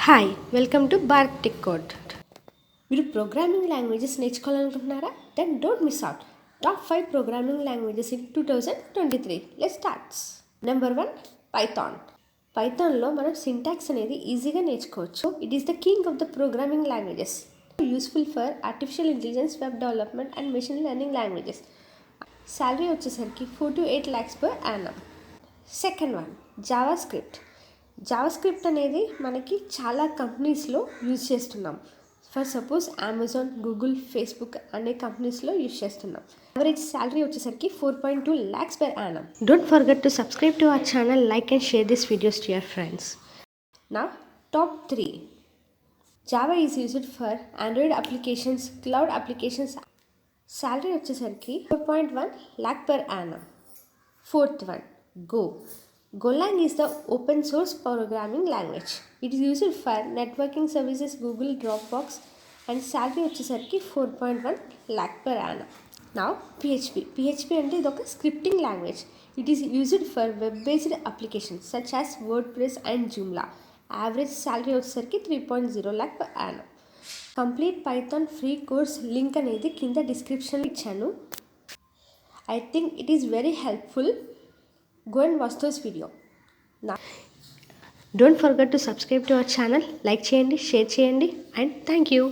Hi welcome to Bharat tech code. మీరు programming languages నేర్చుకోవాలనుకుంటున్నారా? Then don't miss out. Top 5 programming languages in 2023. Let's start. Number 1 Python. పైథాన్లో మనం syntax అనేది ఈజీగా నేర్చుకోవచ్చు. It is the king of the programming languages. Useful for artificial intelligence, web development and machine learning languages. Salary వచ్చేసరికి 4 to 8 lakhs per annum. Second one JavaScript అనేది మనకి చాలా కంపెనీస్లో యూజ్ చేస్తున్నాం. For suppose Amazon, Google, Facebook అనే కంపెనీస్లో use చేస్తున్నాం. Average salary వచ్చేసరికి 4.2 lakhs per annum. Don't forget to subscribe to our channel, like and share these videos to your friends. Now, top 3. Java is used for Android applications, cloud applications. Salary వచ్చేసరికి 4.1 lakh per annum. Fourth one, Go. Golang is the open source programming language. It is used for networking services, Google, Dropbox, and salary వచ్చేసరికి 4.1 lakh per annum. Now PHP అంటే ఇది ఒక scripting language. It is used for web-based applications such as WordPress and Joomla. Average salary వచ్చేసరికి 3.0 lakh per annum. Complete Python free course link అనేది కింద డిస్క్రిప్షన్లో ఇచ్చాను. I think it is very helpful. Go and watch this video. Now, don't forget to subscribe to our channel, like చేయండి, share చేయండి, and thank you.